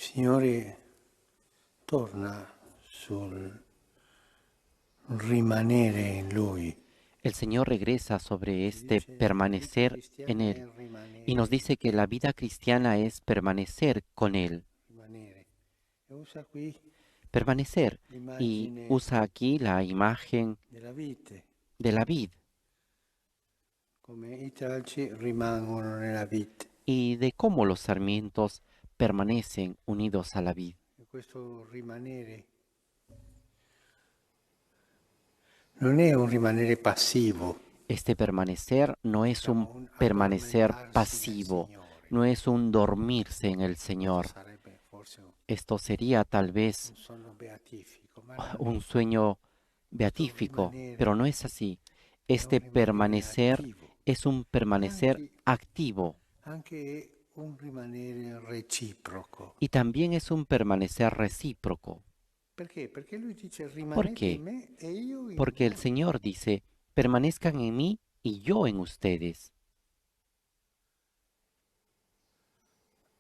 Signore torna sul rimanere in Lui. El Señor regresa sobre este permanecer en Él y nos dice que la vida cristiana es permanecer con Él. Rimanere. E usa qui Permanecer. Y l'immagine usa aquí la imagen della vite, de la vid come i tralci rimangono nella vite. y de cómo los sarmientos permanecen unidos a la vid. E questo rimanere non è un rimanere passivo, Este permanecer no es un un permanecer addormentarsi nel pasivo, Signore. no es un dormirse en el Questo Señor. sarebbe forse Esto sería tal vez un sonno beatifico, ma non un è. sueño Questo beatífico, pero rimanere no es así. è un Este rimanere permanecer attivo es un e permanecer activo anche è un rimanere reciproco. y también es un permanecer recíproco. Perché? Perché lui dice ¿Por rimanete in qué? me e io in Porque el voi. Señor dice, permanezcan en mí y yo en ustedes.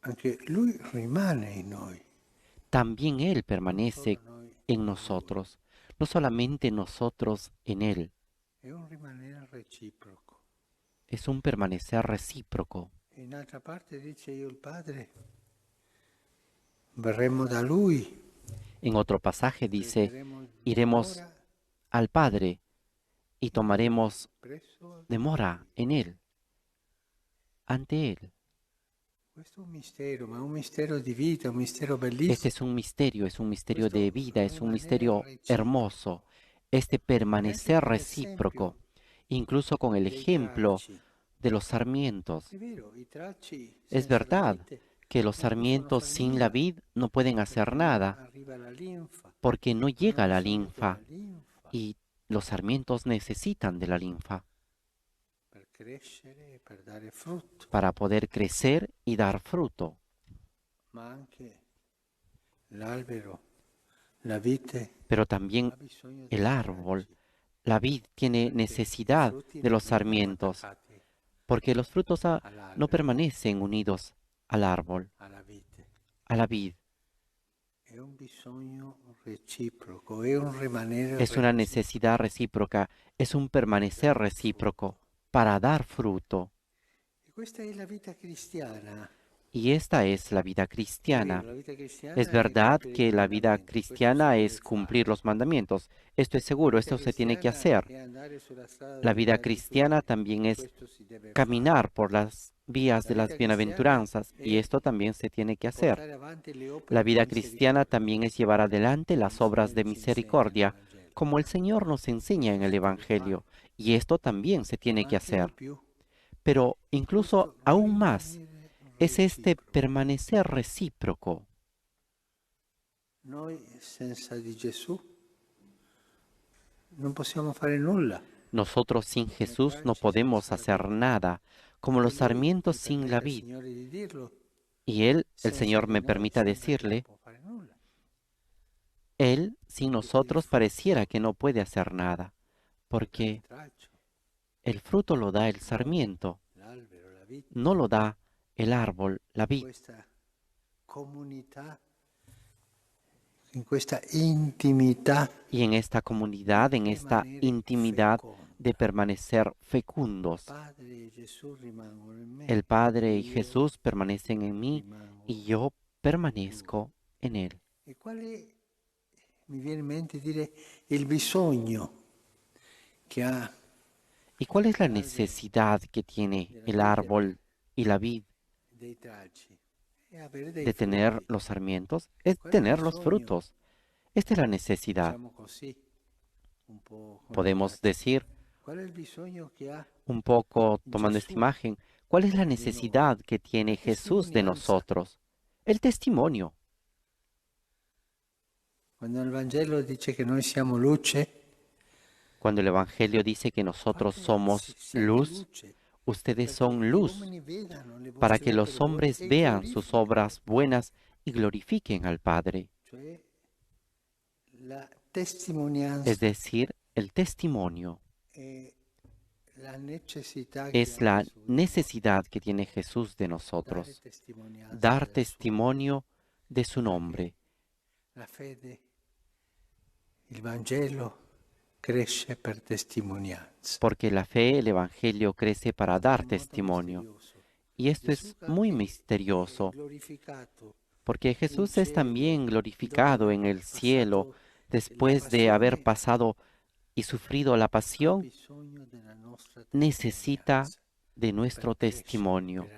Anche lui rimane in noi, También Él non solo permanece noi en in lui. nosotros, no solamente nosotros en Él. È un rimanere reciproco. Es un permanecer recíproco. E in altra parte dice io il Padre, verremo da lui, En otro pasaje dice, prenderemo iremos dimora al Padre y in lui, tomaremos presso demora lui. en Él, ante Él. Questo è un mistero, ma è un mistero di vita, un mistero Este bellissimo. es un misterio de Questo vida, es un rimanere misterio hermoso. reciproco. Este E anche permanecer con recíproco, l'esempio incluso con el dei ejemplo tralci. de los sarmientos. È vero, i tralci Es senza la verdad vite que los non possono sarmientos fare sin la nulla, vid no pueden perché hacer non nada, arriva la linfa. porque no Hanno llega la bisogno della linfa linfa y los sarmientos necesitan de la linfa per crescere e per dare frutto, para poder crecer y dar fruto. ma anche l'albero, la vite, Pero también ha bisogno el dei árbol, tralci, la vid tiene perché i necesidad frutti de non los rimangono sarmientos, attaccati porque los frutos no all'albero, permanecen unidos al árbol, alla vite. a la vid. È un bisogno reciproco, è un rimanere Es una reciproco. necesidad recíproca, es un permanecer Per dare recíproco frutto. para dar fruto. E questa è la vita cristiana. Y esta es la vida È cristiana. vero, la vita Es cristiana è verdad compiere i que la vida comandamenti, questo si cristiana deve es cumplir fare. los mandamientos. Esto es La seguro, vita esto se tiene que cristiana hacer. è andare sulla strada La delle vida cristiana beatitudini, también es questo si deve fare. caminar por las vías La de las vita cristiana bienaventuranzas y è esto también se tiene que hacer. portare avanti le La opere di vida cristiana misericordia, también es llevar adelante come las il obras Signore de ci insegna nel misericordia, Vangelo. como el Señor nos enseña en Questo el si deve fare, Evangelio, y esto también se tiene ma que anche di hacer. più. Pero È incluso questo aún más rimanere es este reciproco. permanecer recíproco. Noi senza di Gesù non possiamo fare nulla. Nosotros sin Come Jesús no tralci podemos senza la hacer vite. nada, como E los lui sarmientos mi sin la permetta, vid. Signore, di dirlo, Y Él, el senza Señor di me noi permita sembra che non decirle, può fare nulla. Él sin Perché il nosotros pareciera frutto que no puede hacer nada, lo dà il porque tralcio, el fruto lo da el non sarmiento, l'albero, la vite. no lo da el árbol, la In vid. questa comunità, in questa intimità Y en esta di comunidad, en esta permanere intimidad de feconda. permanecer Il fecundos, Padre e Gesù rimangono in me el e Padre y io Jesús permanecen en mí y rimango yo in Lui. permanezco en Él. E quale mi viene in mente dire il bisogno che ha ¿Y cuál es la l'albero necesidad que tiene della el vite árbol y la vid dei tralci e avere dei de tener frutti. los sarmientos? Es Qual è il tener los bisogno? frutos. Esta es la necesidad. Diciamo così, un po' con Podemos audacia. decir Qual è il bisogno che ha un poco tomando esta Gesù imagen, ¿cuál es la di noi? necesidad que La tiene Jesús de testimonianza. nosotros? El testimonio. Quando il Vangelo dice che noi siamo luce, Cuando el Evangelio dice que nosotros fate, somos siate luz, luce, ustedes perché son gli luz, uomini vedano le para vostre que opere los buone hombres e vean sus glorificano. obras buenas y glorifiquen al Padre. Cioè la Es testimonianza decir, el testimonio è la necessità che es ha la Gesù di noi, necesidad que tiene Jesús de dare nosotros. testimonianza Dar del suo amore. testimonio de su nombre, La fede, il Vangelo cresce per testimonianza. porque la fe, el Evangelio, crece para Questo è dar un modo testimonio. misterioso. Y esto Gesù es muy è misterioso, glorificato porque in Jesús es cielo también dopo glorificado aver en el cielo passato la después de haber passione, pasado y sufrido la ha pasión. bisogno della nostra Necesita testimonianza de per nuestro crescere, per testimonio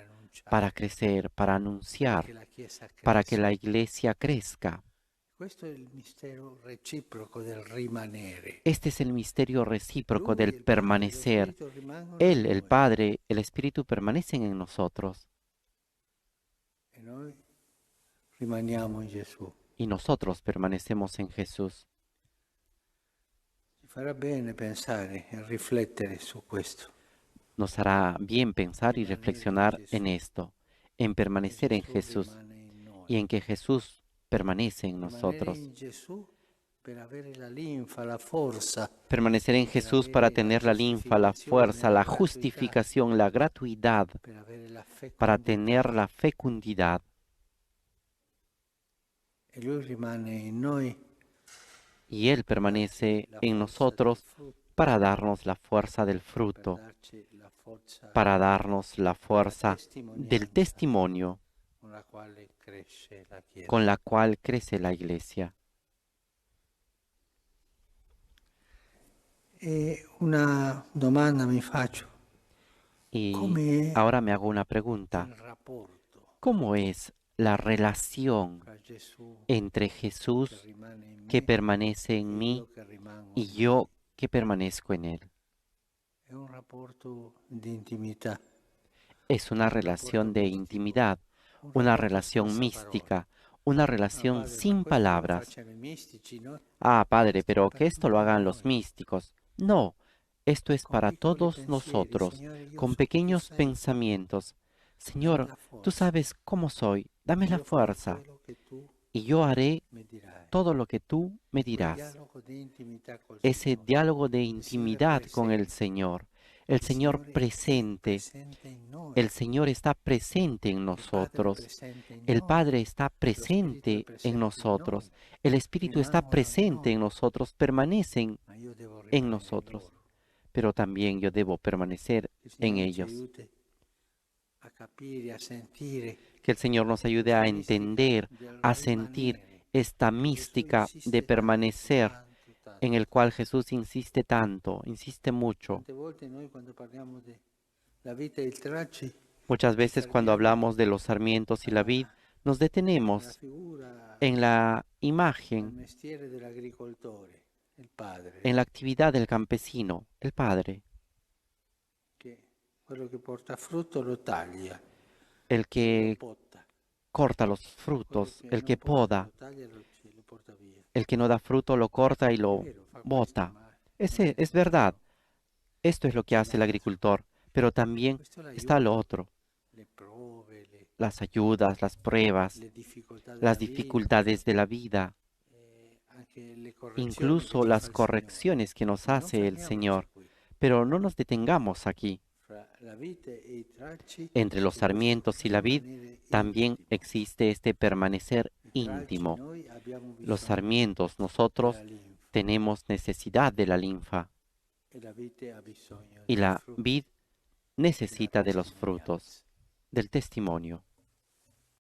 para annunciare, crecer, para perché anunciar, la Chiesa para que la cresca. iglesia crezca. Questo è il mistero reciproco del rimanere. Este es el misterio recíproco Lui, del il Padre e lo permanecer. Spirito rimangono in Él, el noi Padre, el Espíritu permanecen en nosotros e noi rimaniamo in Gesù. y nosotros permanecemos en Jesús. Ci farà bene pensare e riflettere su questo. Nos hará bien pensar y Rimanere in reflexionar en Gesù, esto, en che permanecer en Gesù Jesús rimane in noi. y en que Jesús permanece en Rimanere nosotros. in Gesù per avere la linfa, la forza, Permanecer en per Jesús para avere la tener la linfa, la giustificazione, fuerza, la la gratuità, justificación, la gratuidad, per avere la para fecondità. tener la fecundidad. E Lui rimane in noi Y Él per darci permanece la en forza del nosotros frutto, para darnos la fuerza del per fruto, darci la forza para darnos la della fuerza del testimonianza testimonio con la quale cresce la Chiesa. con la cual crece la iglesia. E una domanda mi faccio, Y come ahora me hago una il pregunta. rapporto ¿Cómo es la relación tra Gesù entre che Jesús rimane in que me permanece e en mí io che rimango y in Lui? yo que permanezco en Él? È un rapporto di intimità, Es una un rapporto relación de mistico, intimidad, un una rapporto relación senza parole. mística, una Ah, relación padre, ma sin questo lo palabras. facciano i mistici, no? Ah, Padre, Questo è pero per que esto lo tutti hagan los noi, místicos. No, esto es con para piccoli todos pensieri. nosotros, Signore, io con so che tu pequeños sei, pensamientos. dammi Señor, la tú forza. sabes cómo soy, dame la Io farò fuerza quello che tu y yo haré mi dirai. todo lo que tú me Quel dirás. dialogo di intimità col Ese Signore. diálogo de Il Signore è intimidad con presente. el Il Señor Signore è presente. presente in noi. El Señor está presente en Il Padre è nosotros. presente in El noi. Padre está Lo Spirito è presente en presente in nosotros. noi. El Espíritu está Rimangono in presente en noi. nosotros, permanecen Ma io devo en rimanere in nosotros. loro. Pero también yo debo permanecer Che il en Signore ci ellos. aiuti a capire, a sentire Que el Señor nos ayude questa a mistica entender, del a sentir rimanere. esta Che Gesù mística de insiste tanto, permanecer tanto, tanto, en el tanto. cual Jesús insiste tanto, insiste mucho. Tante volte noi quando parliamo della vita e il tracci Muchas ci veces cuando fermiamo hablamos de los sarmientos y la vid, nos alla detenemos figura, en la al imagen, mestiere dell'agricoltore, il padre, en la actividad del campesino, el Padre, che quello che porta frutto lo taglia, el lo que potta, corta los quello frutos, che el non que porta poda, lo taglia e lo porta via. el que no da fruto lo corta y È lo vero, fa questo, bota. ma non Ese è es tutto, verdad, esto es lo que c'è hace el l'altro. agricultor, pero también Questo è está lo l'aiuto, otro, le prove, las ayudas, las pruebas, le difficoltà las della vita, dificultades de la vida, anche le correzioni che incluso ci fa las il Signore. correcciones que nos Ma non hace el fermiamoci Señor. qui. Pero no nos detengamos aquí. Fra la vite e i tracci Entre los c'è questo sarmientos y la vid rimanere también intimo. existe este permanecer I tracci íntimo. noi abbiamo Los bisogno sarmientos, della nosotros linfa tenemos necesidad de la linfa e la vite ha bisogno y dei la frutti vid della necesita de los testimonianza. frutos, del testimonio.